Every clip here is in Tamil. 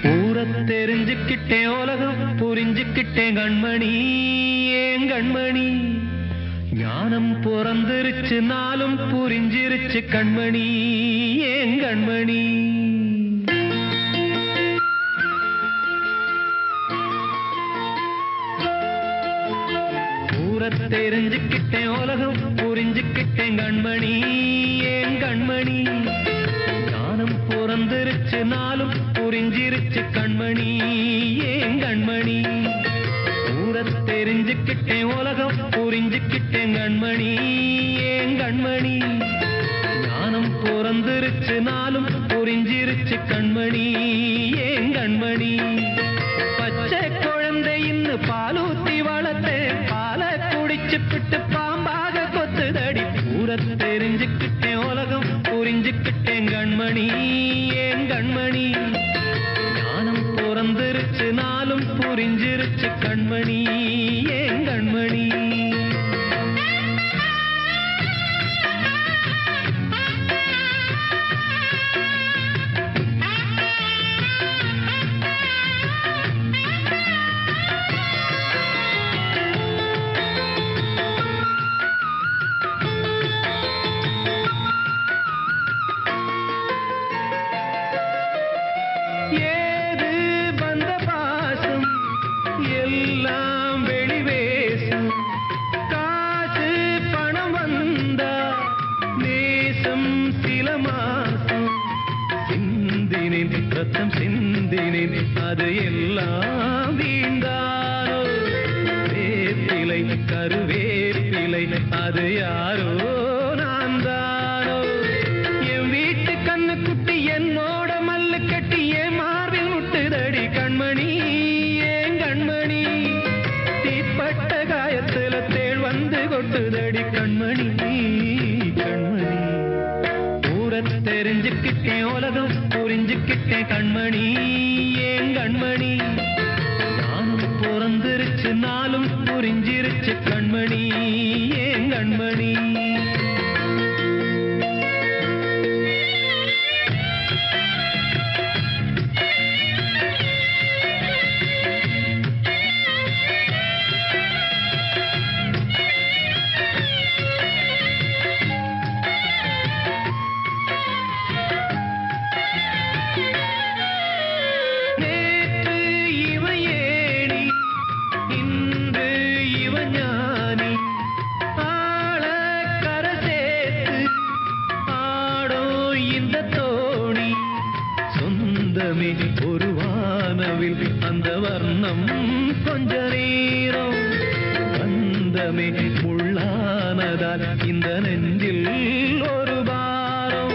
ஊர தெரிஞ்சுக்கிட்டேன் உலகம் புரிஞ்சுக்கிட்டேன் கண்மணி ஏன் கண்மணி ஞானம் பிறந்திருச்சு நாளும் புரிஞ்சிருச்சு கண்மணி ஏன் கண்மணி ஊர தெரிஞ்சுக்கிட்டேன் உலகம் புரிஞ்சுக்கிட்டேன் கண்மணி ஏன் கண்மணி ஞானம் பிறந்திருச்சு நாளும் புரிஞ்சிருச்சு கண்மணி ஏன் கண்மணி ஊர தெரிஞ்சுக்கிட்டேன் உலகம் புரிஞ்சுக்கிட்டேன் கண்மணி ஏன் கண்மணி ஞானம் பிறந்திருச்சு நாளும் புரிஞ்சிருச்சு கண்மணி ஏன் கண்மணி பச்சை குழந்தை இன்னும் பாலூத்தி வளர்த்து பாலை குடிச்சு பிட்டு பாம்பாக கொத்துதடி ஊர தெரிஞ்சுக்கிட்டேன் உலகம் புரிஞ்சுக்கிட்டேன் கண்மணி ஏன் கண்மணி ஞானம் பிறந்திருச்சு நாளும் புரிஞ்சிருச்சு கண்மணி ஏன் கண்மணி ஏது வந்த பாசம் எல்லாம் வெளிவேசம் காசு பணம் வந்தா நேசம் சில மாசம் சிந்தினேன் ரத்தம் சிந்தினேன் அது எல்லாம் வீண்டாரோ வேப்பிலை கருவேப்பிலை அது யாரோ நான் தானோ என் வீட்டு கண்ணு குட்டி என்னோட மல்லு கட்டி என் மார்பில் முட்டுதடி கண்மணி ஏன் கண்மணி தீப்பட்ட காயத்துல தேள் வந்து கொட்டுதடி கண்மணி கண்மணி ஊர தெரிஞ்சுக்கிட்டேன் உலகம் புரிஞ்சுக்கிட்டேன் கண்மணி ஏன் கண்மணி நானும் பிறந்திருச்சு நாளும் புரிஞ்சிருச்சு கண்மணி ஏன் கண்மணி நேற்று இவ ஏணி இன்று இவ ஞானி ஆள கரை சேர்த்து ஆடோ இந்த தோணி சொந்தமே ஒரு வானவில் அந்த வர்ணம் கொஞ்ச நேரம் பந்தமே உள்ளானதால் இந்த நெஞ்சில் ஒரு பாரம்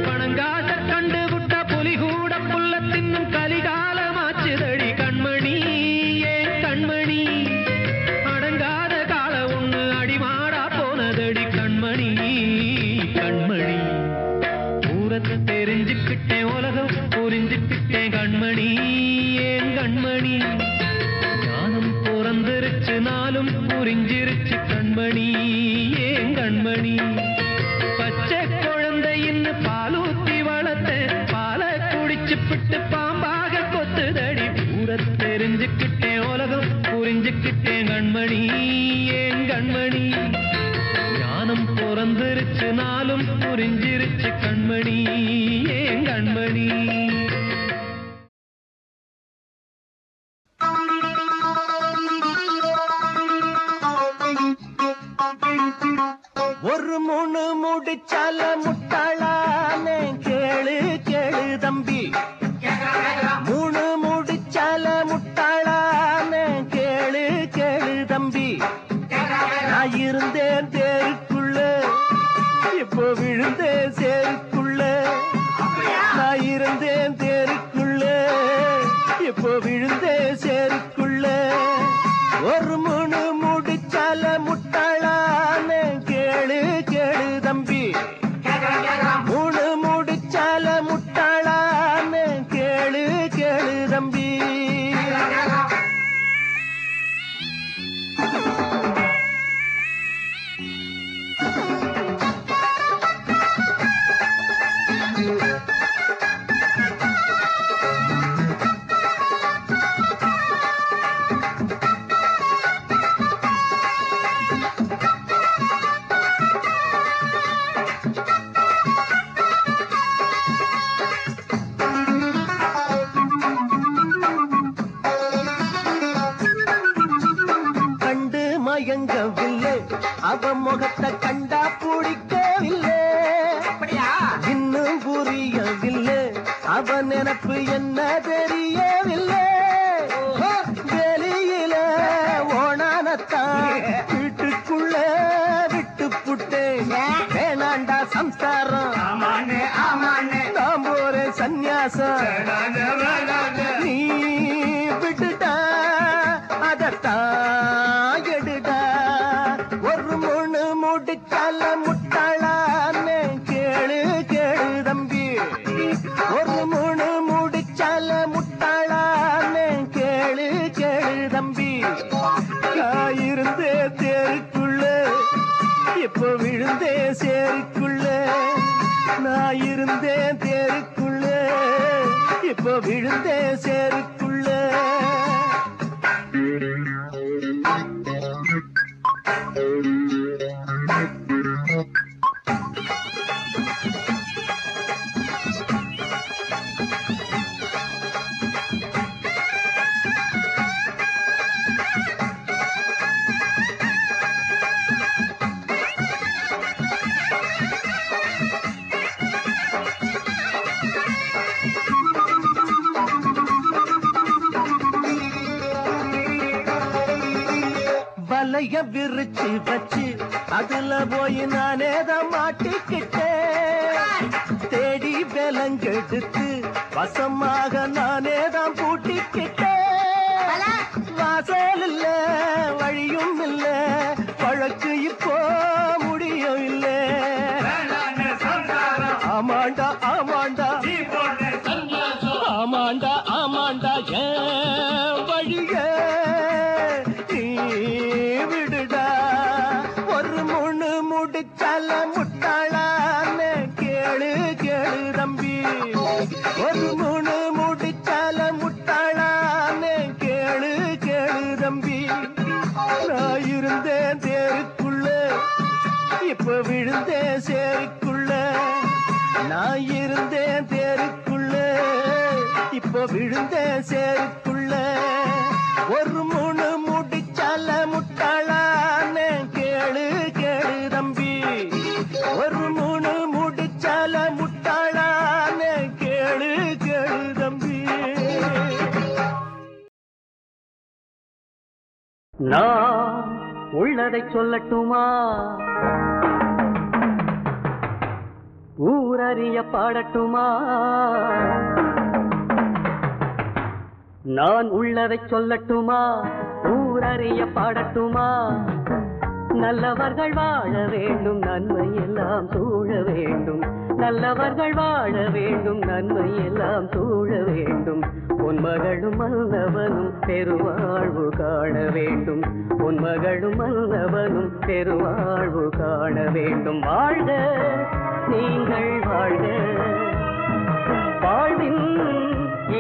பணங்காச கண்டு விட்ட புலி கூட புல்ல தின்னும் கலிகாலமாச்சுதடி கண்மணி ஏன் கண்மணி அடங்காத கால ஒண்ணு அடிமாடா போனதடி கண்மணி கண்மணி ஊரத்தை தெரிஞ்சுக்கிட்டேன் உலகம் புரிஞ்சுக்கிட்டேன் கண்மணி ஏன் கண்மணி ஞானம் பிறந்திருச்சு நாளும் புரிஞ்சிருச்சு கண்மணி ஏன் கண்மணி பச்சை குழந்தை இன்னும் பாலூத்தி வளர்த்த பாலை குடிச்சு பிட்டு பாம்பாக கொத்துதடி ஊர தெரிஞ்சுக்கிட்டேன் உலகம் புரிஞ்சுக்கிட்டேன் கண்மணி ஏன் கண்மணி ஞானம் பிறந்திருச்சு நாளும் புரிஞ்சிருச்சு கண்மணி ஏன் கண்மணி ஒரு மூணு முடிச்சால முட்டாளானே கேளு கேளு தம்பி மூணு முடிச்சால முட்டாளானே கேளு கேளு தம்பி நான் இருந்தேன் தேருக்குள்ள இப்போ விழுந்தேன் சேருக்குள்ள நான் இருந்தேன் தேருக்குள்ள இப்போ விழுந்தேன் சேருக்குள்ள ஒரு மூணு முடிச்சால முட்டாளானே கேளு கேளு தம்பி மூணு முடிச்சால முட்டாளானே கேளு கேளு தம்பி அவ முகத்தை கண்டா பிடிக்கவில்லை. இன்னும் புரியவில்லை அவ நினப்பு என்ன தெரியவில்லை. வெளியில ஓணானத்தான் வீட்டுக்குள்ள விட்டு புட்டேன். வேணாண்டா சம்சாரம் நான் போறேன் சந்நியாசம். நீ விட்டுட்டா அதத்தான் எடுடா. ஒரு முழு முடிச்சால முட்டாளான்னு கேளு கேளு தம்பி. ஒரு முழு முடிச்சால முட்டாளான்னு கேளு கேளு தம்பி. நான் இருந்தே தேருக்குள்ள இப்ப விழுந்தே சேருக்குள்ள. நான் இருந்தேன் தேருக்குள்ள இப்ப விழுந்தே சேருக்குள்ள. வலைய விரிச்சு வச்சு அதுல போய் நானேதான் மாட்டிக்கிட்டேன். தேடி விலங்கெடுத்து வசமாக நானேதான் பூட்டிக்கிட்டேன். வாசல் இல்ல வழியும் இல்ல வழக்கு இப்போ முடியும் இல்ல. ஆமாண்டா ஆமாண்டா ஆமாண்டா ஆமாண்டா ஏன் வழிய விடுடா. ஒரு முழு முடிச்சால முட்டாளான்னு கேளு கேளு தம்பி. ஒரு முழு முடிச்சால முட்டாளான்னு கேளு கேளு தம்பி. நான் இருந்தேன் தேருக்குள்ள இப்ப விழுந்தேன் சேருக்குள்ள. நான் இருந்தேன் தேருக்குள்ள இப்ப விழுந்தேன் சேருக்குள்ள. ஒரு முழு முடிச்சால முட்டாளான்னு கேளு கேளு தம்பி. ஒரு முழு முடிச்சால முட்டாளான்னு கேளு கேளு தம்பி. நான் உள்ளதை சொல்லட்டுமா, ஊரறிய பாடட்டுமா? நான் உள்ளதை சொல்லட்டுமா, ஊரறிய பாடட்டுமா? நல்லவர்கள் வாழ வேண்டும், நன்மை எல்லாம் சூழ வேண்டும். நல்லவர்கள் வாழ வேண்டும், நன்மை எல்லாம் சூழ வேண்டும். பொன்மகளும் மன்னவனும் பெருவாழ்வு காண வேண்டும். பொன்மகளும் மன்னவனும் பெருவாழ்வு காண வேண்டும். வாழ்க நீங்கள் வாழ்க, வாழ்வின்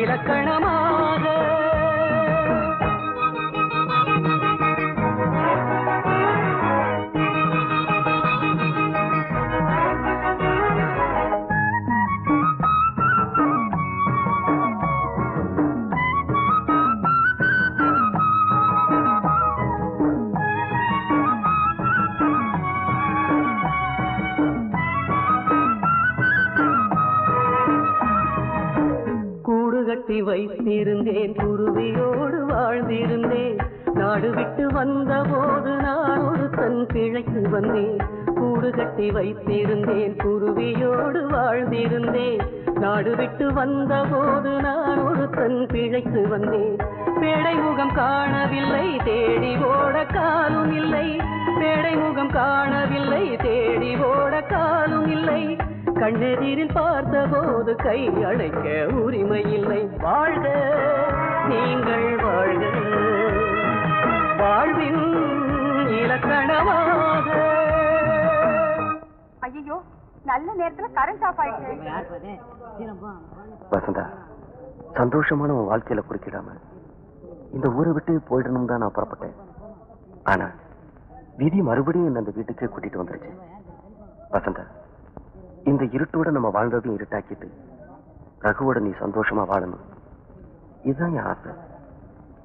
இலக்கணமாக. கட்டி வைத்திருந்தேன், குருவியோடு வாழ்ந்திருந்தேன். நாடு விட்டு வந்த போது நான் ஒரு தன் பிழைக்கு வந்தேன். கூடு கட்டி வைத்திருந்தேன், குருவியோடு வாழ்ந்திருந்தேன். நாடு விட்டு வந்த போது நான் ஒரு தன் பிழைக்கு வந்தேன். பேடை முகம் காணவில்லை, தேடி ஓட காலும் இல்லை. பேடை முகம் காணவில்லை, தேடி ஓட காலும் இல்லை. கண்ணெதிரில் பார்த்த போது கை அழைக்க உரிமை இல்லை. வாழ்க நீங்கள் வாழ்க, வாழ்வின் இலக்கணமாக. ஐயோ, நல்ல நேரத்துல கரண்ட் ஆஃப் ஆயிடுச்சு. வசந்தா, சந்தோஷமான உன் வாழ்க்கையில குறுக்கிடாம இந்த ஊரை விட்டு போயிடணும் தான் நான் புறப்பட்டேன். ஆனா விதி மறுபடியும் என்ன அந்த வீட்டுக்கே கூட்டிட்டு வந்துருச்சு. வசந்தா, இந்த இருட்டோட நம்ம வாழ்ந்ததையும் இருட்டாக்கிட்டு ரகுவோட நீ சந்தோஷமா வாழணும், இதுதான் என் ஆசை.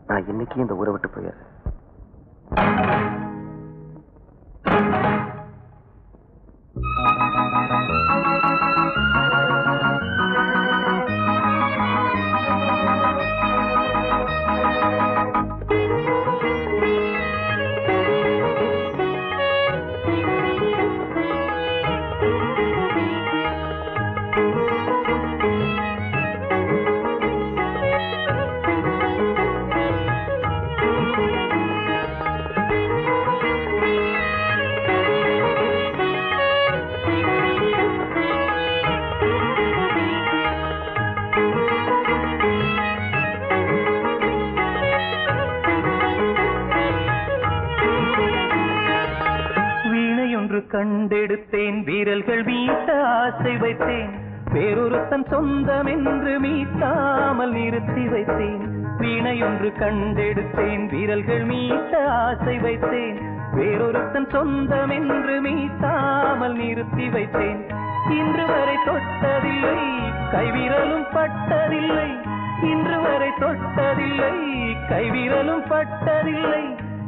நான் இன்னைக்கு இந்த ஊரை விட்டு போயிடுறேன். கண்டெடுத்தேன் வீரல்கள் மீட்ட ஆசை வைத்தேன் வேறொருத்தன் சொந்தம் என்று மீட்டாமல் நிறுத்தி வைத்தேன் வீணையொன்று கண்டெடுத்தேன் வீரல்கள் மீட்ட ஆசை வைத்தேன் வேறொருத்தன் சொந்தம் என்று மீட்டாமல் நிறுத்தி வைத்தேன் இன்று வரை தொட்டதில்லை கைவிரலும் பட்டதில்லை இன்று வரை தொட்டதில்லை கைவிரலும் பட்டதில்லை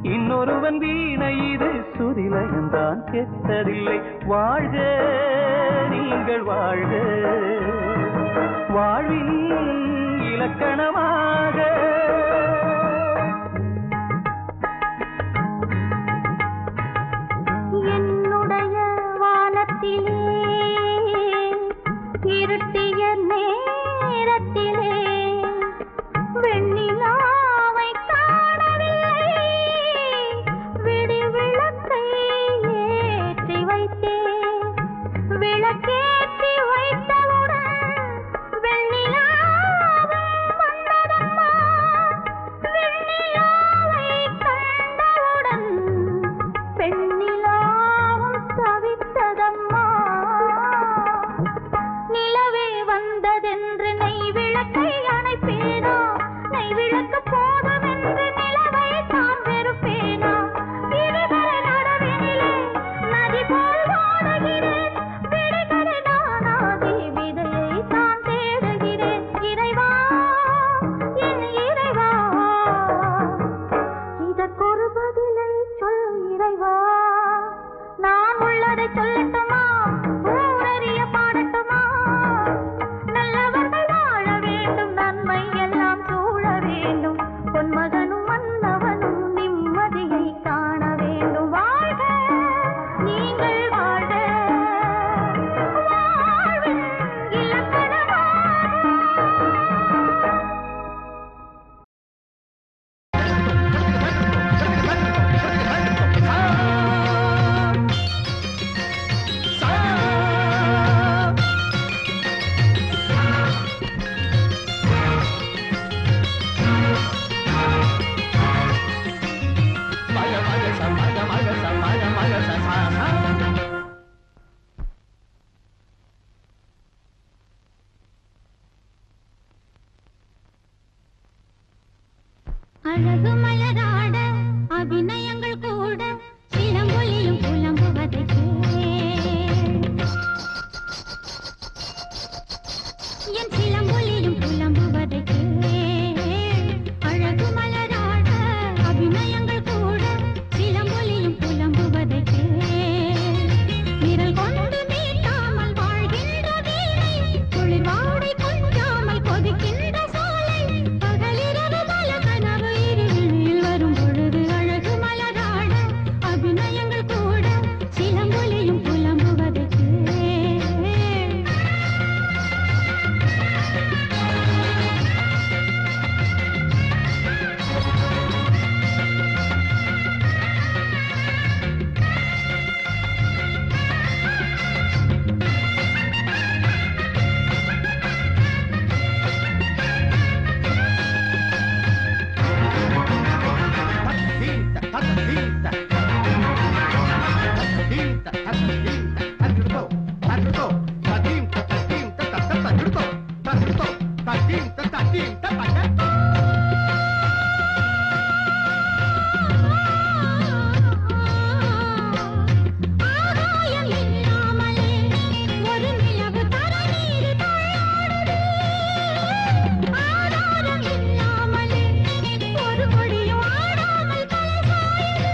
இன்னொருவன் வீணை இது சுதிலயம்தான் கெட்டதில்லை வாழ்க நீங்கள் வாழ்க வாழ்வின் இலக்கணமாக என்னுடைய வானத்திலே இருட்டிய நேரத்திலே வெண்ணிலாவை காணவில்லை விடி விளக்கை ஏற்றி வைத்தேன் விளக்கேற்றி வைத்தவுடன் வெண்ணிலாவும் வந்ததம்மா வெண்ணிலாவை கண்டவுடன் பெண்ணிலாவும் தவித்ததம்மா நிலவே வந்ததென்று நெய் விளக்கை அணைப்பேனா நெய் விளக்கு போதும் என்று நிலவை தான் வெறுப்பேனா விடுதலை நடுவினிலே நதி போல் ஓடுகிறேன் விடுதலை நானாதி விதையை தான் தேடுகிறேன் இறைவா என் இறைவா இதற்கொரு பதிலை சொல் இறைவா நான் உள்ளதை சொல்லட்டுமா ஊரறிய பாடட்டுமா நல்லவர்கள் வாழ வேண்டும் நன்மை எல்லாம் சூழ வேண்டும் பொன்மகனும் மன்னவனும் நிம்மதியை காண வேண்டும் வாழ்க நீங்கள் வாழ்க வாழ்வின் இலக்கணமாக அழகு மலராட அபிநயங்கள் கூட சிலம்பொலியும் புலம்புவதை என் சிலம்பொலியும் புலம்புவதை அழகு மலராட அபிநயங்கள் கூட சிலம்பொலியும் புலம்புவதை விரல் கொண்டு மீட்டாமல் வாழ்கின்ற வீணை குளிர் வாடை கொஞ்சாமல் கொதிக்கின்ற சோலை பகலிரவு பல கனவு இருளில் வரும் பொழுது அழகு மலராட அபிநயங்கள் கூட சிலம்பொலியும் புலம்புவதற்கு ஆகாயம் இல்லாமலே ஒரு நிலவு தரநீர் தள்ளாடுது ஆதாரம் இல்லாமலே ஒரு கொடியும் ஆடாமல் தலை சாயுது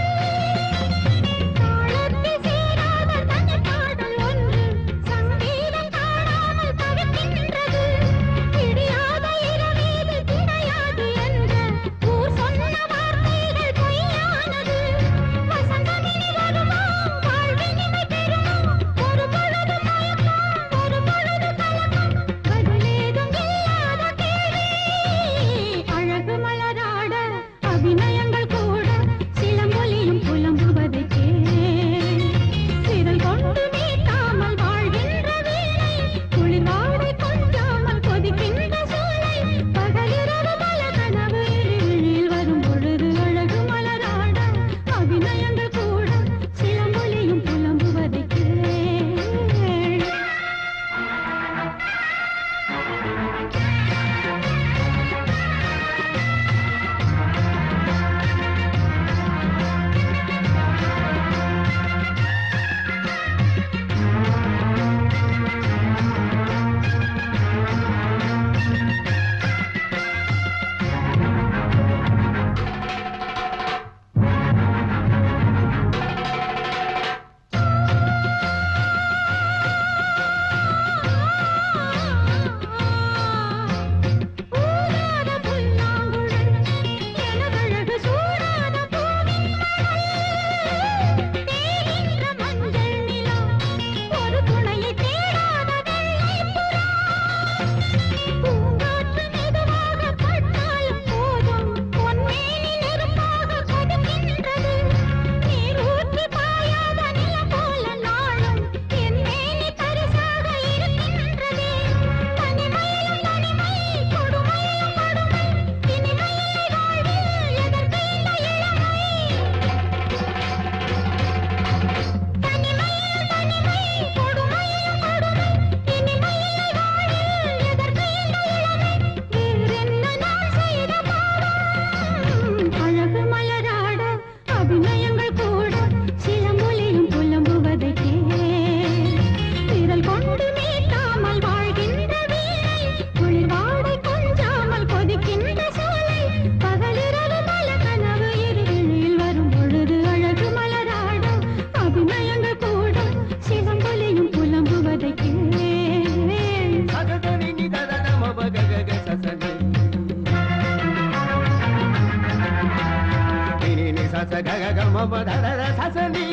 ச க க க ம ப த த த ச ச நீ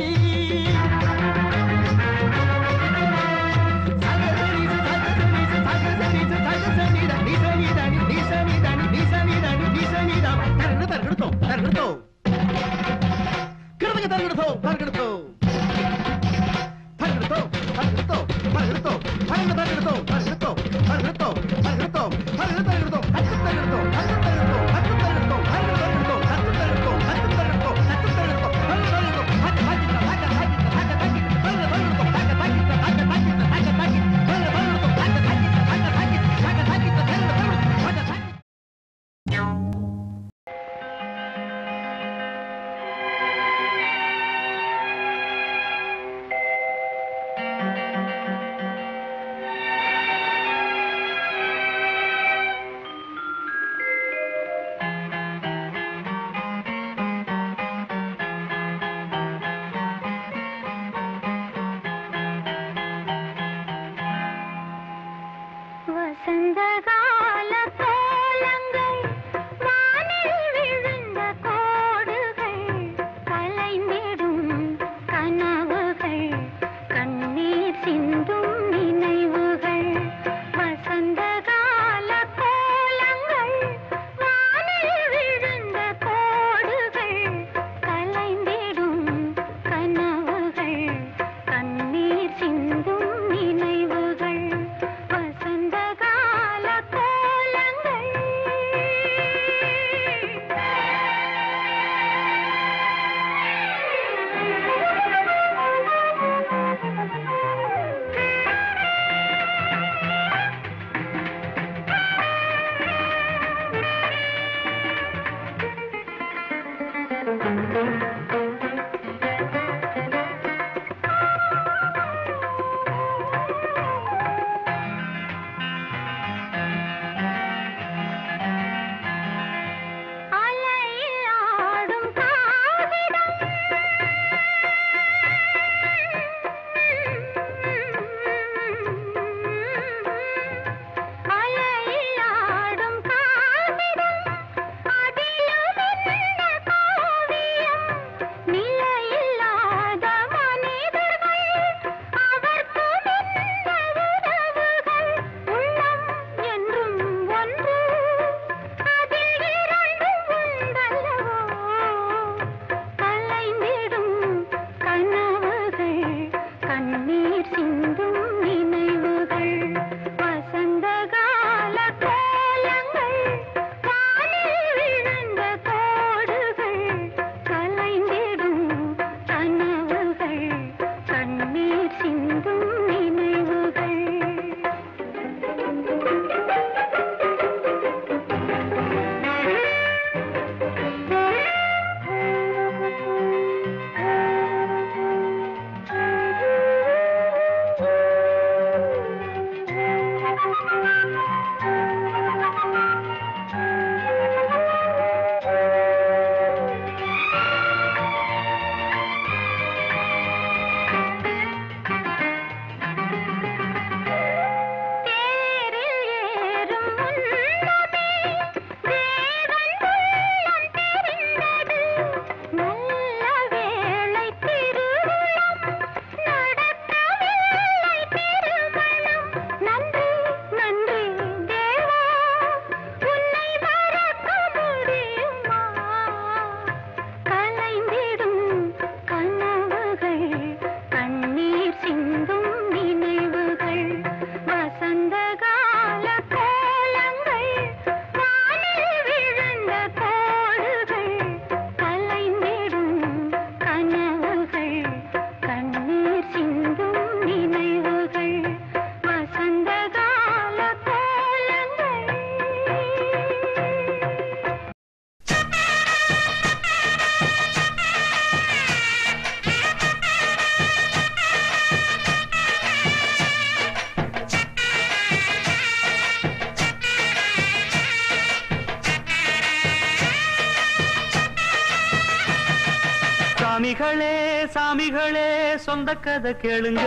சாமிகளே சாமிகளே சொந்த கதை கேளுங்க,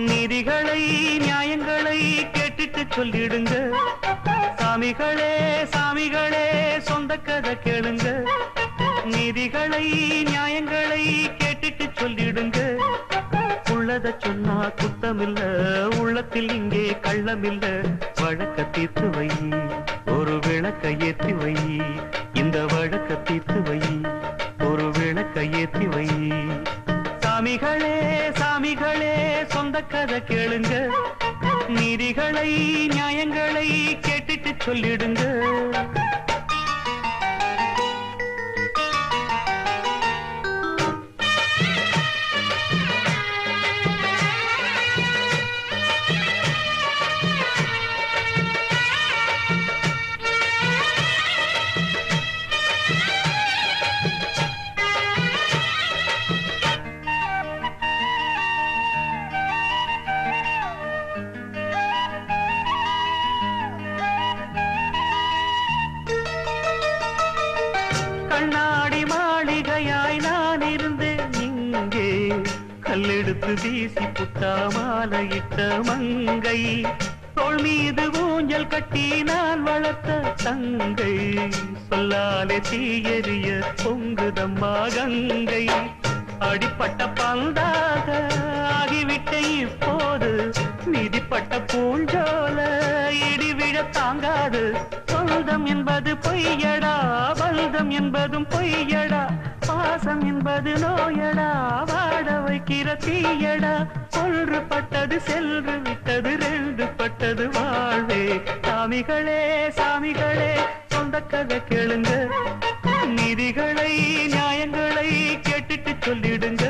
நீதிகளை நியாயங்களை கேட்டுட்டு சொல்லிடுங்க. சாமிகளே சாமிகளே சொந்த கதை கேளுங்க, நீதிகளை நியாயங்களை கேட்டுட்டு சொல்லிடுங்க. உள்ளத சொன்னா குத்தமில்ல, உள்ளத்தில் இங்கே கள்ளமில்ல. வழக்க தீர்த்து வை, ஒரு விளக்க ஏற்றி வை. இந்த வழக்க தீர்த்து வை, ஒரு விளக்க ஏற்றி வை. சாமிகளே சாமிகளே சொந்த கதை கேளுங்க. நீதிகளை நியாயங்களை கேட்டுட்டு சொல்லிடுங்க. கண்ணாடி மாளிகையாய் நான் இருந்தேன் இங்கே. கல்லெடுத்து வீசி புட்டா மாலையிட்ட மங்கை. தோள் மீது ஊஞ்சல் கட்டி நான் வளர்த்த தங்கை. சொல்லாலே தீயெறிய பொங்குதம்மா கங்கை. அடிப்பட்ட பந்தாக ஆகிவிட்ட இப்போது மிதிப்பட்ட பூஞ்சோல இடிவிழ தாங்காது. சொந்தம் என்பது பொய்யடா, பல்தம் என்பதும் பொய்யடா. பாசம் என்பது நோயடா, வாட வைக்கிற தீயடா. ஒன்று பட்டது சென்று விட்டது, ரெண்டு பட்டது வாழ்வே. சாமிகளே சாமிகளே சொந்த கதை கேளுங்க. நீதிகளை நியாயங்களை கேட்டுட்டு சொல்லிடுங்க.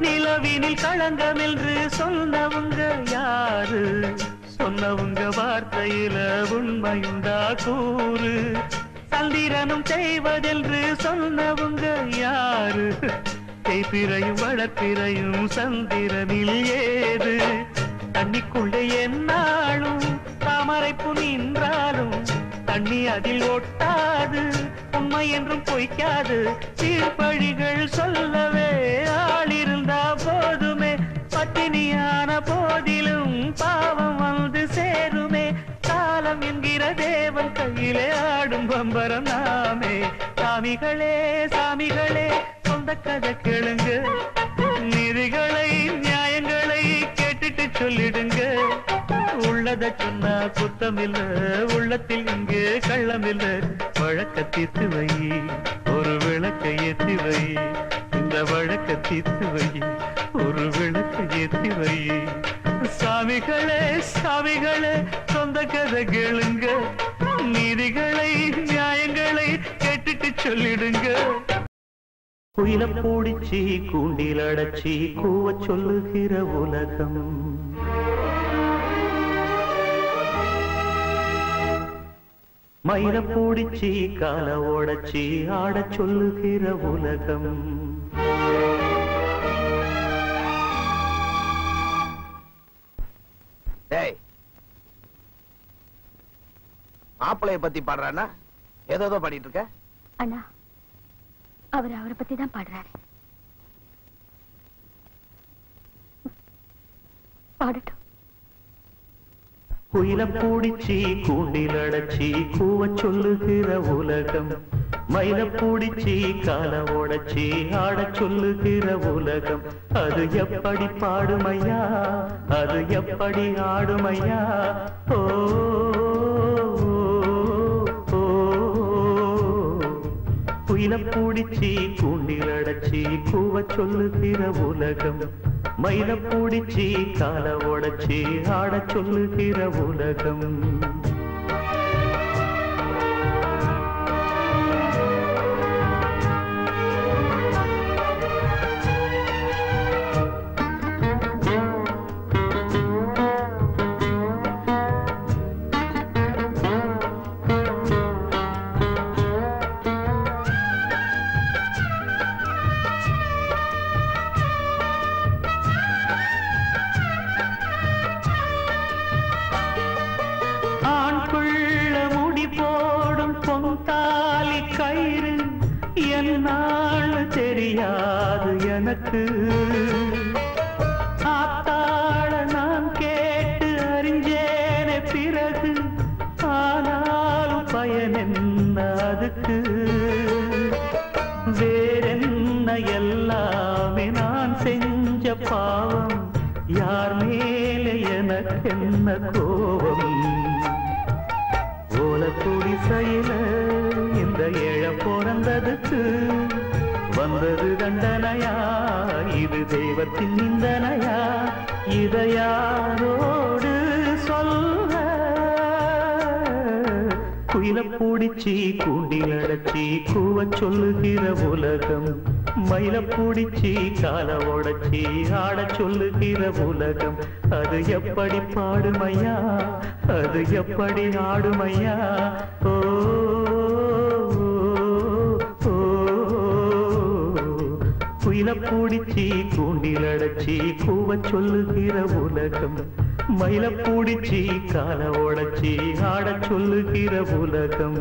நிலவினில் களங்கம் என்று சொன்னவங்க யாரு? சொன்னவங்க வார்த்தையில உண்மையுண்டா கூறு? சந்திரனும் செய்வதென்று சொன்னவங்க யாரு? தேய்பிறையும் வளர்ப்பிறையும் சந்திரனில் ஏது? தண்ணிக்குள்ளே என்னாலும் தாமரைப்பு நின்றாலும் தண்ணி அதில் ஒட்டாது. உண்மை என்றும் பொய்க்காது. சீர்பழிகள் சொல்லவே ஆளிருந்தா போதுமே. பட்டினியான போதிலும் பாவம் வந்து சேருமே. காலம் என்கிற தேவன் கையிலே ஆடும் பம்பரம் நாமே. சாமிகளே சாமிகளே சொந்த கதை கேளுங்க. நீதிகளை நியாயங்களை கேட்டுட்டு சொல்லிடுங்க. உள்ளத சொன்னா குத்தமில்ல, உள்ளத்தில் இங்கே கள்ளமில்ல. வழக்க தீர்த்து வை, ஒரு விளக்க ஏற்றி வை. இந்த வழக்க தீர்த்து வை, ஒரு விளக்க ஏற்றி வை. சாமிகளே சாமிகளே சொந்த கதை கேளுங்க. நீதிகளை நியாயங்களை கேட்டுட்டு சொல்லிடுங்க. குயில பூடிச்சி கூண்டில் அடைச்சி கூவ சொல்லுகிற உலகம். மயில பூடிச்சி கால ஓடச்சி ஆட சொல்லுகிற உலகம். மாப்பிளைய பத்தி பாடுறானா? ஏதோ பாடிட்டு இருக்க அண்ணா. அவரை பத்தி தான் பாடுறாரு. பாடட்டும். குயில பூடிச்சி கூண்டில் அடைச்சி கூவ சொல்லுகிற உலகம். மயில பூடிச்சி கால ஓடச்சி ஆட சொல்லுகிற உலகம். அது எப்படி பாடுமையா, அது எப்படி ஆடுமையா? ஓ குயில பூடிச்சி கூண்டில் அடைச்சி கூவ சொல்லுகிற உலகம். மயில பூடிச்சி கால ஓடச்சி ஆட சொல்லுகிற உலகம். அதுக்கு ஆத்தாள நான் கேட்டு அறிஞ்சேனே பிறகு ஆனாலும் பயன் என்ன அதுக்கு வேறென்ன எல்லாமே நான் செஞ்ச பாவம் யார் மேலே எனக்கென்ன கோபம் ஓலக்கூடி செயல இந்த ஏழ பிறந்ததுக்கு வந்தது தண்டனையா இது தெய்வத்தின் நிந்தனையா இதை யாரோடு சொல்ல குயில பூடிச்சி கூண்டில் அடைச்சி கூவ சொல்லுகிற உலகம் மயில பூடிச்சி கால உடைச்சி ஆட சொல்லுகிற உலகம் அது எப்படி பாடுமையா அது எப்படி ஆடுமையா ஓ குயில பூடிச்சி கூண்டில் அடைச்சி கூவ சொல்லுகிற உலகம் மயில பூடிச்சி கால உடைச்சி ஆட சொல்லுகிற உலகம்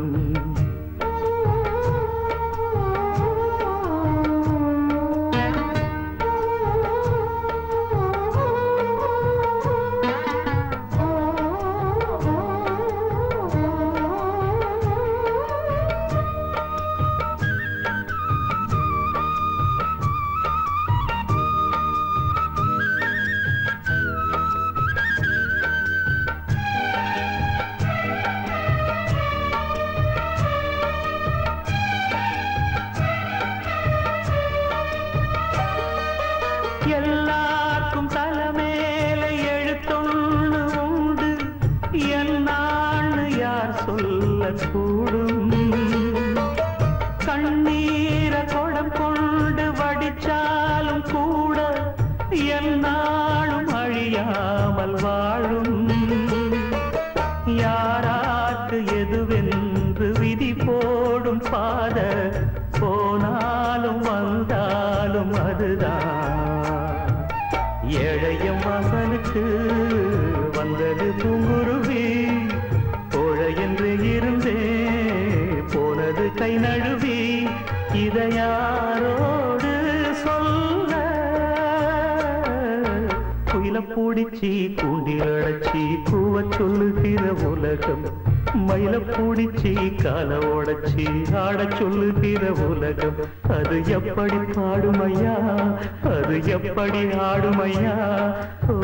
எல்லாருக்கும் தலைமேல எழுத்தொன்னு உண்டு என்னான்னு யார் சொல்லக்கூடும் கண்ணீரை குடம் கொண்டு வடிச்சாலும் கூட என்னாலும் அழியாமல் வாழும் யாராக்கு எதுவென்று விதி போடும் பாத போனாலும் வந்தாலும் அதுதான் ஏழையம் வாசலுக்கு வந்தது பூங்குருவி கோழை என்று இருந்தே போனது கை நழுவி இதை யாரோடு சொல்ல குயில பூடிச்சி கூண்டில் அடைச்சி கூவ சொல்லுகிற உலகம் மயில பூடிச்சி கால உடைச்சி ஆட சொல்லுகிற உலகம் அது எப்படி பாடுமையா அது எப்படி ஆடுமையா ஓ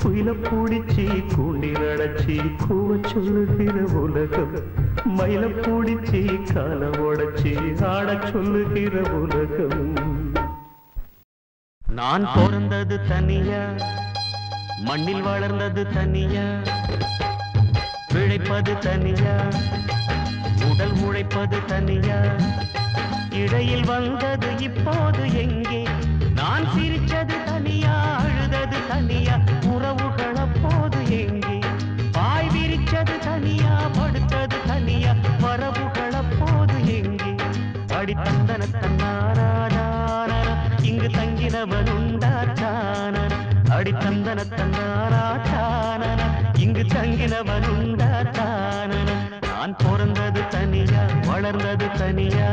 குயில பூடிச்சி கூண்டில் அடைச்சி கூவ சொல்லுகிற உலகம் மயில பூடிச்சி கால உடைச்சி ஆட சொல்லுகிற உலகம் நான் பிறந்தது தனியா மண்ணில் வளர்ந்தது தனியா பிழைப்பது தனியா உடல் உழைப்பது தனியா இடையில் வந்தது இப்போது எங்கே நான் சிரிச்சது தனியா அழுதது தனியா உறவுகள் அப்போது எங்கே பாய் விரிச்சது தனியா படுத்தது தனியா வரவுகள் அப்போது எங்கே அடி தந்தன தன்னாராதான இங்கு தங்கினவன் உண்டாத்தான அடி தந்தன தன்னாராதான இங்கு தங்கினவன் உண்டாத்தான நான் பிறந்தது தனியா வளர்ந்தது தனியா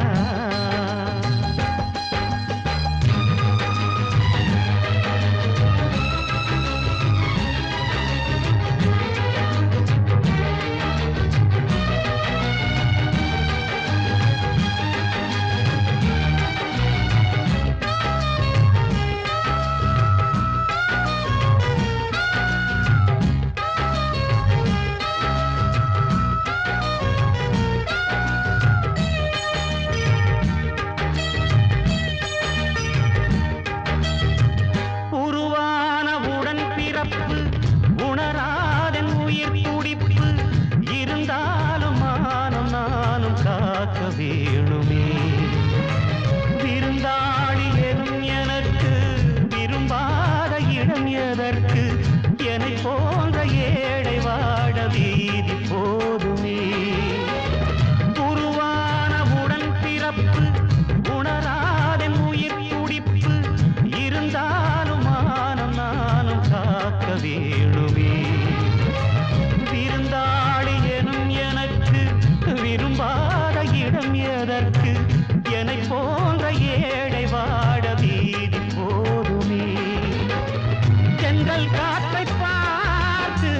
ஜன்னல் காற்றை பார்த்து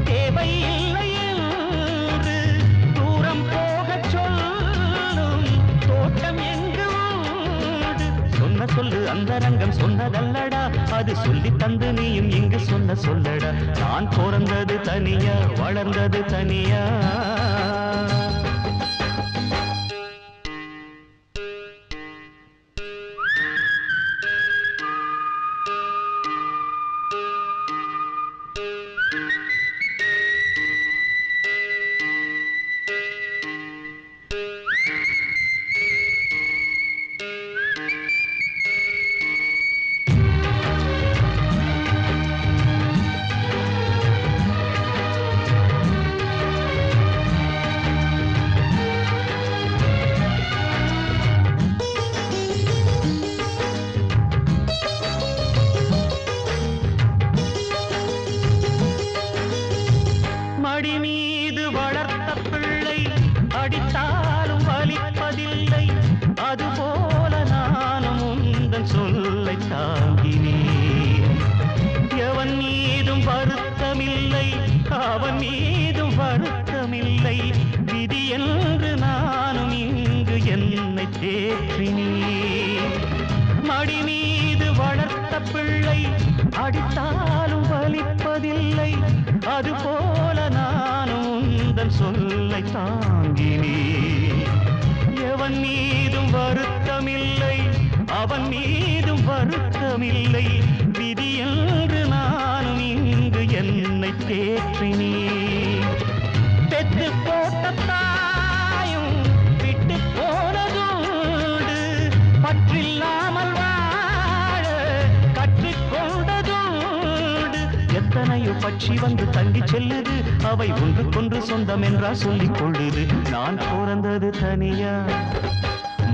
தேவையில்லை என்று தூரம் போகச் சொல்லும் தோட்டம் எங்கு உண்டு. சொன்ன சொல்லு அந்த ரங்கம் சொன்னதல்லடா, அது சொல்லி தந்து நீயும் இங்கு சொன்ன சொல்லடா. நான் பிறந்தது தனியா, வளர்ந்தது தனியா. மடி மீது வளர்த்த பிள்ளை அடித்தாலும் வலிப்பதில்லை, அதுபோல நானும் உந்தன் சொல்லை தாங்கினேன். எவன் மீதும் வருத்தமில்லை, அவன் மீதும் வருத்தமில்லை, விதி என்று நானும் இங்கு என்னை தேற்றினேன். மடி மீது வளர்த்த பிள்ளை அடித்தாலும் வலிப்பதில்லை, அதுபோல நானும் உந்தன் சொல்லை தாங்கினேன். எவன் மீதும் வருத்தமில்லை, அவன் மீதும் வருத்தமில்லை, விதி என்று நானும் இங்கு என்னை தேற்றினேன். பெற்று போட்ட தாயும் விட்டு போனதோடு பற்றில்லாமல் வாழ கற்றுக்கொண்டதோடு எத்தனையோ பட்சி வந்து தங்கி செல்லுது, அவை ஒன்றுக்கொன்று சொந்தம் என்றா சொல்லிக் கொள்ளுது. நான் பிறந்தது தனியா,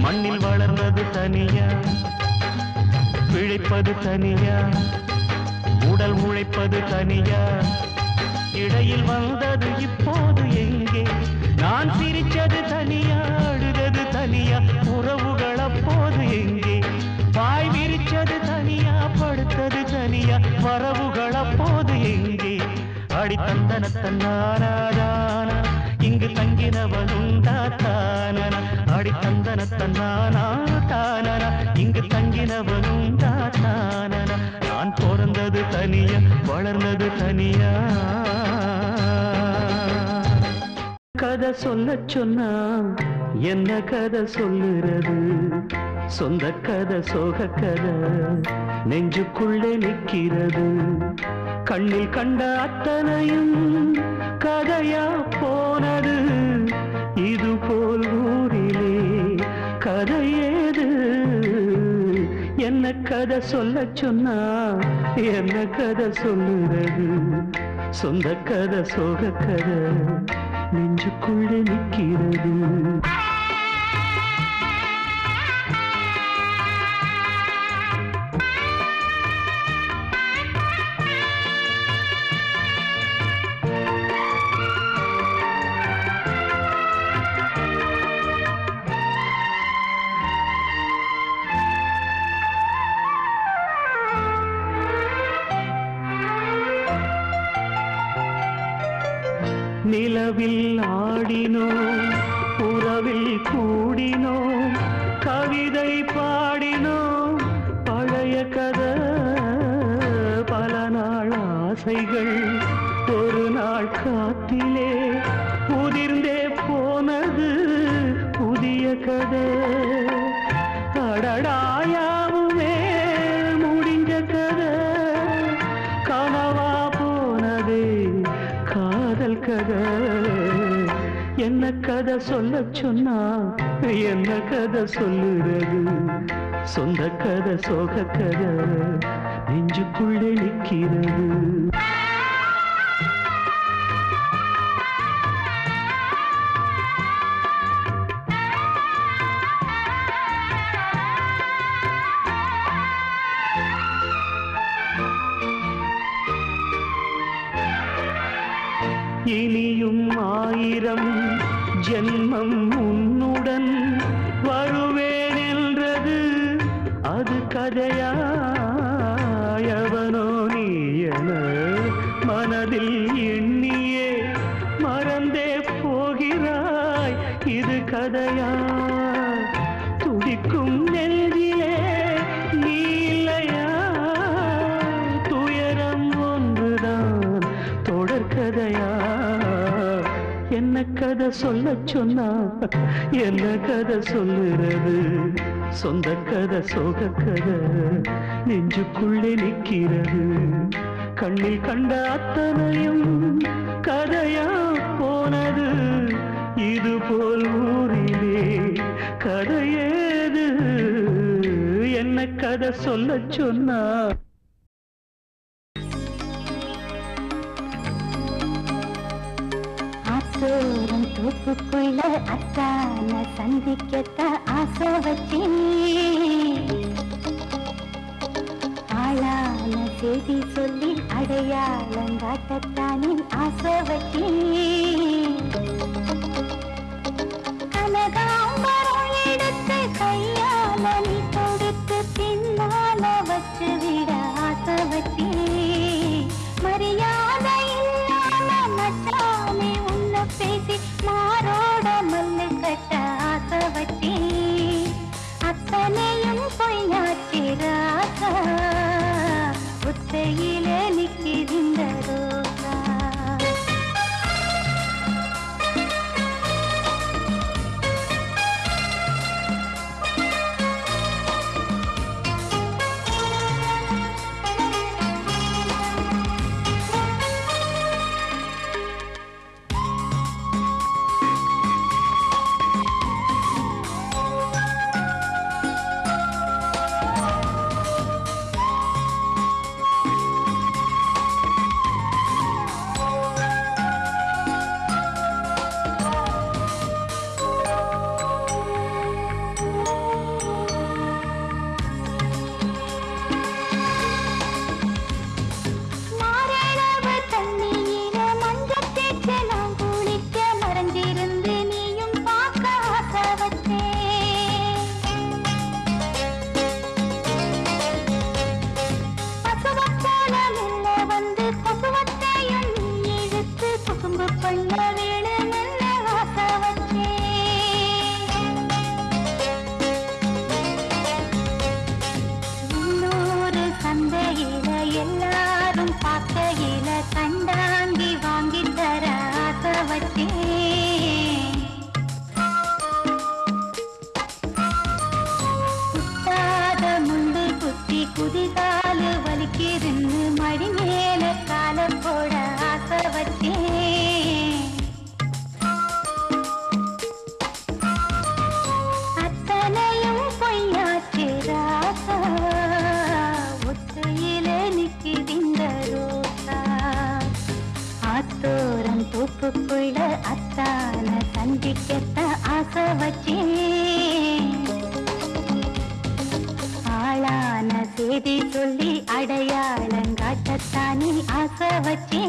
மண்ணில் வளர்ந்தது தனியா, பிழைப்பது தனியா, உடல் உழைப்பது தனியா. இடையில் வந்தது இப்போது எங்கே? நான் சிரிச்சது தனியா, அழுதது தனியா, உறவுகள் அப்போது எங்கே? வாய் விரிச்சது தனியா, படுத்தது தனியா, வரவுகள் அப்போது எங்கே? அடி தந்தன தன்னானாதானா, இங்கு தங்கினவனுண்டா தானனா? அடி தந்தன தன்னானா தானனா, இங்கு தங்கினவனுண்டா தானனா? நான் பிறந்தது தனியா, வளர்ந்தது தனியா. கதை சொல்ல சொன்னா என்ன கதை சொல்லுறது? சொந்த கதை சோக கதை நெஞ்சுக்குள்ளே நிற்கிறது. கண்ணில் கண்ட அத்தனையும் கதையா போனது, இது போல் ஊரிலே கதை ஏது? என்ன கதை சொல்ல சொன்னா என்ன கதை சொல்லுறது? சொந்த கதை சோக கதை நெஞ்சுக்குள்ளே நிற்கிறது. நிலவில் ஆடினோம், உறவில் கூடினோம், கவிதை பாடினோம், பழைய கதை பல நாள் ஆசைகள் ஒரு நாள் காத்திலே உதிர்ந்தே போனது புதிய கதை. அடடாயாவுமே முடிஞ்ச கதை, கனவா போனதே காதல் கதை. என்ன கதை சொல்ல சொன்னா என்ன கதை சொல்லுறது? சொந்த கதை சோக கதை நெஞ்சுக்குள்ளே நிற்கிறது. இனியும் ஆயிரம் ஜென்மம் உன்னுடன் வருவேன் என்றது அது கதையா? எவனோ நீ என என்ன கதை சொல்ல சொன்னா என்ன கதை சொல்லுறது சொந்த கதை சோக கதை நெஞ்சுக்குள்ளே நிற்கிறது கண்ணில் கண்ட அத்தனையும் கதையா போனது இது போல் ஊரிலே கதையேது என்ன கதை சொல்ல சொன்னா ஆத்தோரம் தூப்புக்குள்ள அத்தான சந்திக்கத்த ஆசை வச்சே ஆளான செய்தி சொல்லி அடையாளம் காட்டத்தானே ஆசை வச்சே கனகாம்பரம் எடுத்து கையால நீ கொடுத்து பின்னால வச்சு விட ஆசை வச்சே மரியாதை இல்லாம மச்சானே உன்னை பேசி மாரோட மல்லு கட்ட ஆசை வச்சே அத்தனையும் பொய்யாச்சி ராசா ஒத்தையில நிற்கின்ற ரோசா எல்லாரும் பார்க்கையில கண்டாங்கி வாங்கி தர ஆசை வச்சே குத்தாத முண்டு குத்தி குதிகாலு வலிக்கிருந்து மடி மேல கால போட ஆசை வச்சே அத்தனையும் பொய்யாச்சு ராசா ஆத்தோரம் தோப்புக்குள்ள அத்தான சந்திக்கத்த ஆசை வச்சே ஆளான செய்தி சொல்லி அடையாளம் காட்டத்தானே ஆசை வச்சே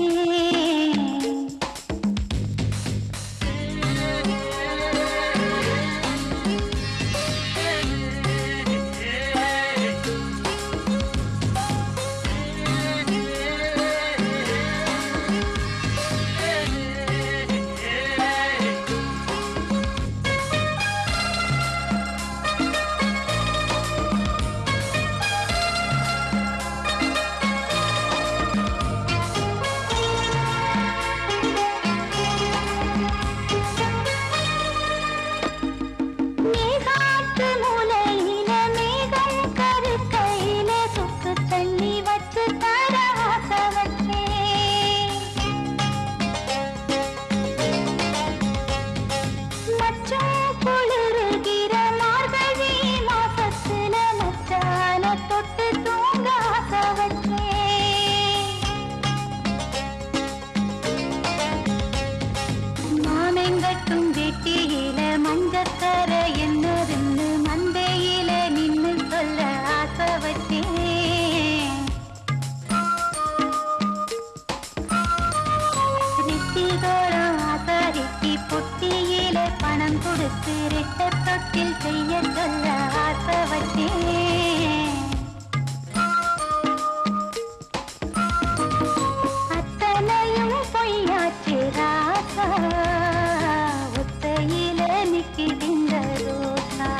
பணம் கொடுத்து ரெட்ட தொட்டில் செய்ய சொல்ல ஆசை வச்சேன் அத்தனையும் பொய்யாச்சு ராசா ஒத்தையில நிற்கின்ற ரோசா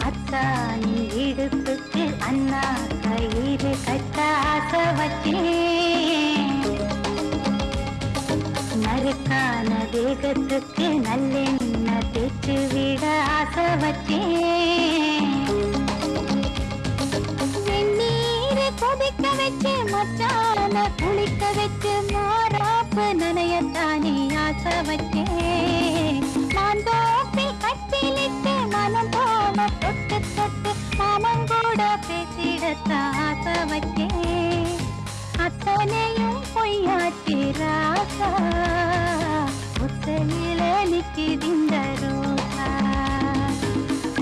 அத்தானி இடுப்புக்கு அண்ணா கயிறு கட்ட ஆசை வச்சேன் நறுக்கானதே தேகத்துக்கு நல்லெண்ணெய் தேய்ச்சு விட ஆசை வச்சேன். வெந்நீரை கொதிக்க வச்சு மச்சான குளிக்க வச்சு மாறாப்பு நனையத்தானே ஆசை வச்சேன். நான் தோப்பி கட்டிலிட்டு மனம் போல தொட்டு தொட்டு மாமங்கூட பேசிடத்தான் ஆசை வச்சேன். அத்தனையும் பொய்யாச்சி ராசா புத்தலில நிக்கிதிந்த ரோசா.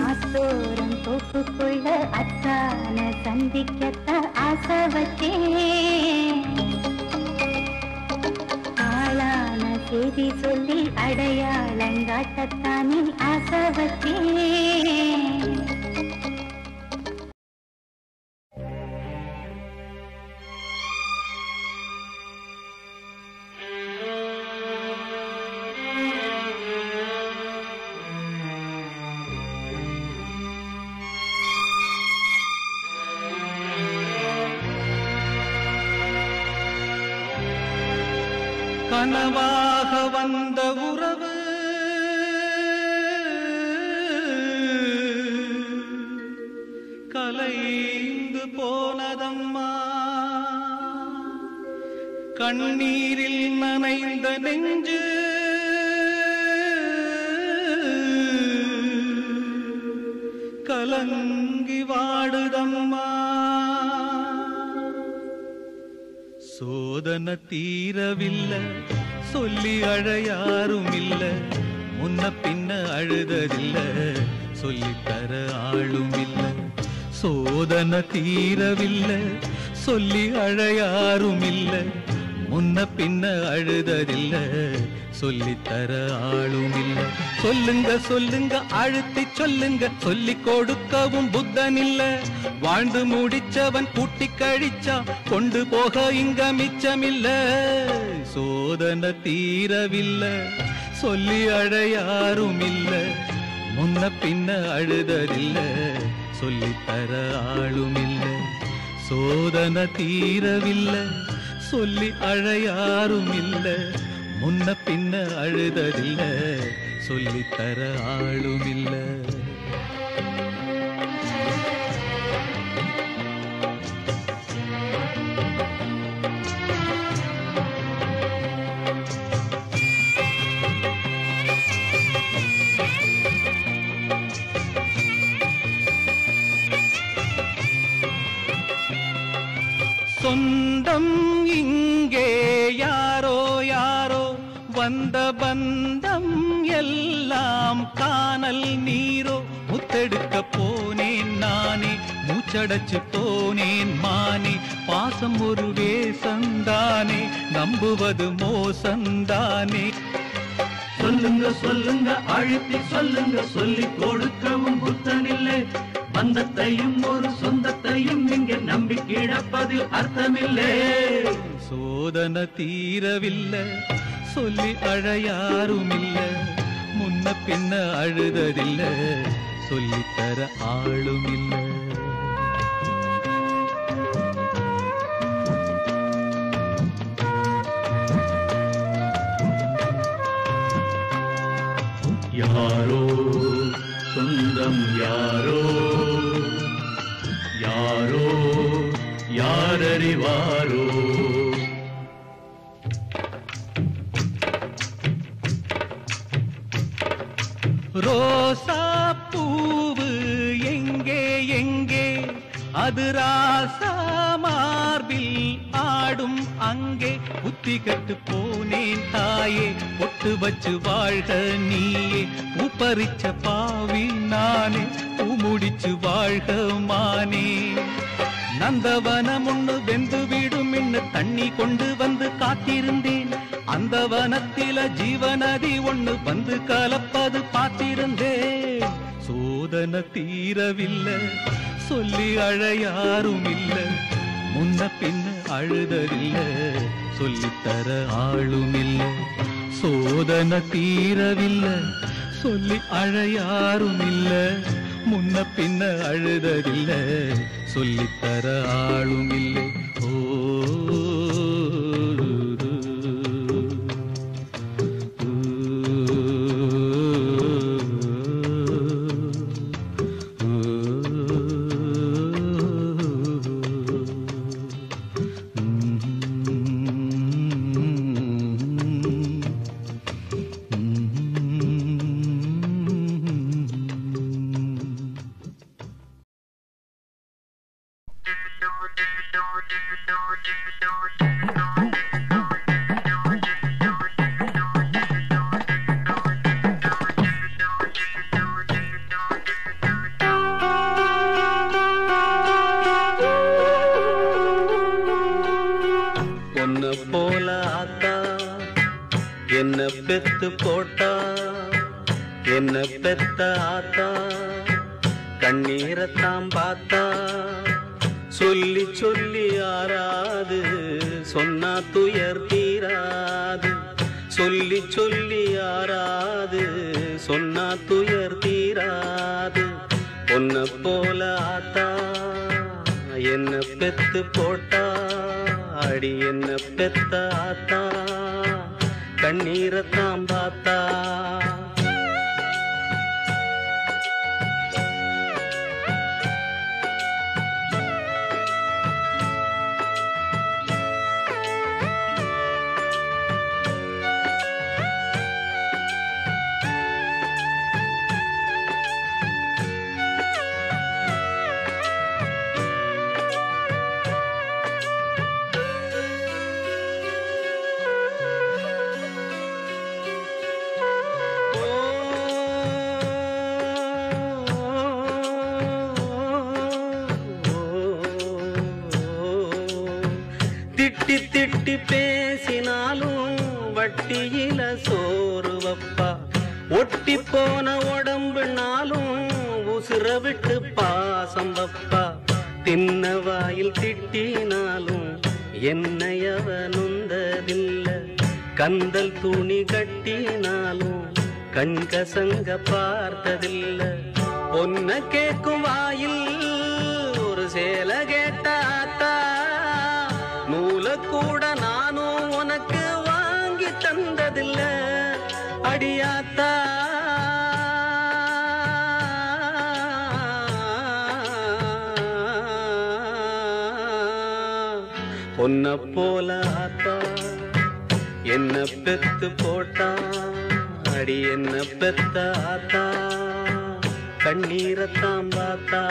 ஆத்தோரம் தோப்புக்குள்ள அத்தான சந்திக்கத்தான் ஆசை வச்சேன். ஆளான செய்தி சொல்லி அடையாளங்காட்டத்தானே ஆசை வச்சேன். கனவாக வந்த உறவு கலைந்து போனதம்மா. கண்ணீரில் நனைந்த நெஞ்சு கலங்கி வாடுதம்மா. சோதனை தீரவில்லை சொல்லி அழ யாரும் இல்ல. முன்ன பின்ன அழுததில்ல சொல்லித்தர ஆளும் இல்ல. சோதனை தீரவில்லை சொல்லி அழ யாரும் இல்ல. முன்ன பின்ன அழுததில்ல சொல்லித்தர ஆளும் இல்ல. சொல்லுங்க சொல்லுங்க அழுத்தி சொல்லுங்க சொல்லி கொடுக்கவும் புத்தன் இல்ல. வாழ்ந்து முடிச்சவன் கூட்டி கழிச்சா கொண்டு போக இங்க மிச்சமில்ல. சோதனை தீரவில்லை சொல்லி அழ யாரும் இல்ல. முன்ன பின்ன அழுததில்ல சொல்லித்தர ஆளும் இல்ல. சோதனை தீரவில்லை சொல்லி அழ யாரும் இல்ல. முன்ன பின்ன அழுததில்ல சொல்லித்தர ஆளும் இல்ல. சொந்தம் இங்கே யாரோ யாரோ வந்த பந்தம் எல்லாம் காணல் நீரோ. முத்தெடுக்க போனேன் நானே மூச்சடைச்சு போனேன் மானே. பாசம் ஒரு வேசந்தானே நம்புவது மோசந்தானே. சொல்லுங்க சொல்லுங்க அழுத்தி சொல்லுங்க சொல்லி கொடுக்கவும் புத்தனில்லை. பந்தத்தையும் ஒரு சொந்தத்தையும் இங்கே நம்பி கிடப்பதில் அர்த்தமில்லை. சோதனை தீரவில்லை சொல்லி அழ யாரும் இல்ல. முன்ன பின்ன அழுததில்ல சொல்லித்தர ஆளும் இல்ல. யாரோ சொந்தம் யாரோ யாரோ யாரறிவாரோ. ரோசா பூவு எங்கே எங்கே அது ராசா மார்பில் ஆடும் அங்கே. புத்தி கட்டு போனேன் தாயே பொட்டு வச்சு வாழ்க நீயே. பூப்பறிச்ச பாவி நானே பூ முடிச்சு வாழ்க மானே. நந்தவனம் ஒண்ணு வெந்து விடும் இன்னு தண்ணி கொண்டு வந்து காத்திருந்தேன். அந்த வனத்தில ஜீவநதி ஒண்ணு வந்து கலப்பது பார்த்திருந்தேன். சோதனை தீரவில்லை சொல்லி அழ யாரும் இல்ல. முன்ன பின்ன அழுததில்ல சொல்லித்தர ஆளும் இல்ல. சோதனை தீரவில்லை சொல்லி அழ யாரும் இல்ல. முன்ன பின்ன அழுததில்ல சொல்லித்தர ஆளும் இல்லை. ஓ உன்னை போல ஆத்தா என்ன பெத்து போட்டா, என்ன பெத்த ஆத்தா கண்ணீரத்தான் பார்த்தா. சொல்லி சொல்லி ஆறாது சொன்னா துயர் தீராது, சொல்லி சொல்லி ஆறாது சொன்னா துயர் தீராது. உன்னை போல ஆத்தா என்ன பெத்து போட்டா, அடி என்ன பெத்த ஆத்தா கண்ணீரத்தான் பார்த்தா. திட்டி திட்டி பேசினாலும் வட்டியில சோறு வப்பா, ஒட்டி போன உடம்புனாலும் உசுர விட்டு பாசம் வப்பா. தின்ன வாயில் திட்டினாலும் என்னையவ நொந்ததில்ல, கந்தல் துணி கட்டினாலும் கண்கசங்க பார்த்ததில்ல. பொன்ன கேட்கும் வாயில் ஒரு சேல கேட்டாத்தா, நூல கூட நானும் உனக்கு வாங்கி தந்ததில்ல அடியாத்தா. பொன்ன போல ஆத்தா என்ன பெத்து போட்டா, அடி என்ன பெத்த ஆத்தா கண்ணீரத்தான் பார்த்தா.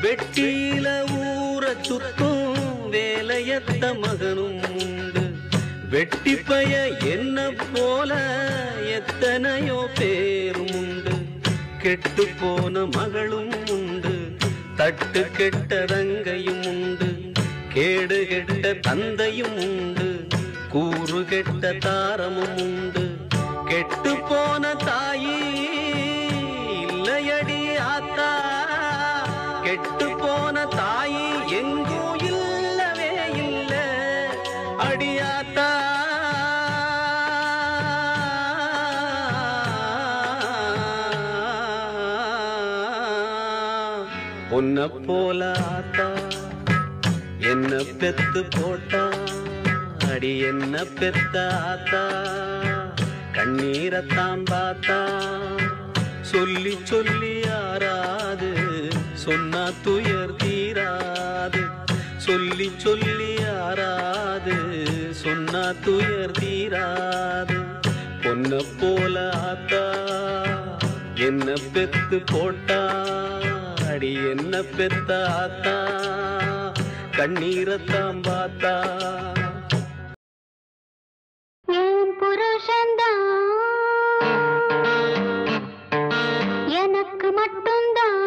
வெட்டியில ஊற சுத்தும் வேலையத்த மகனும் உண்டு, வெட்டி பய என்ன போல எத்தனையோ பேரும் உண்டு. கெட்டு போன மகளும் உண்டு, தட்டு கெட்ட தங்கையும் உண்டு, கேடு கெட்ட தந்தையும் உண்டு, கூறு கெட்ட தாரமும் உண்டு. கெட்டு போன தாயி இல்லையடி ஆத்தா, கெட்டு போன தாயி எங்கும் இல்லவே இல்ல அடியாத்தா. உன்னை போல ஆத்தா என்ன பெத்து போட்டா, அடி என்ன பெத்த ஆத்தா கண்ணீரத்தான் பார்த்தா. சொல்லி சொல்லி ஆறாது சொன்னா துயர் தீராது, சொல்லி சொல்லி ஆறாது சொன்னா துயர் தீராது. பொன்ன போல ஆத்தா என்ன பெத்து போட்டா, அடி என்ன பெத்த ஆத்தா கண்ணீரத்தான் பார்த்தா. புருஷன்தான் எனக்கு மட்டும்தான்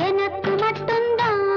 எனக்கு மட்டும்தான்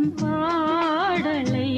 பாடலை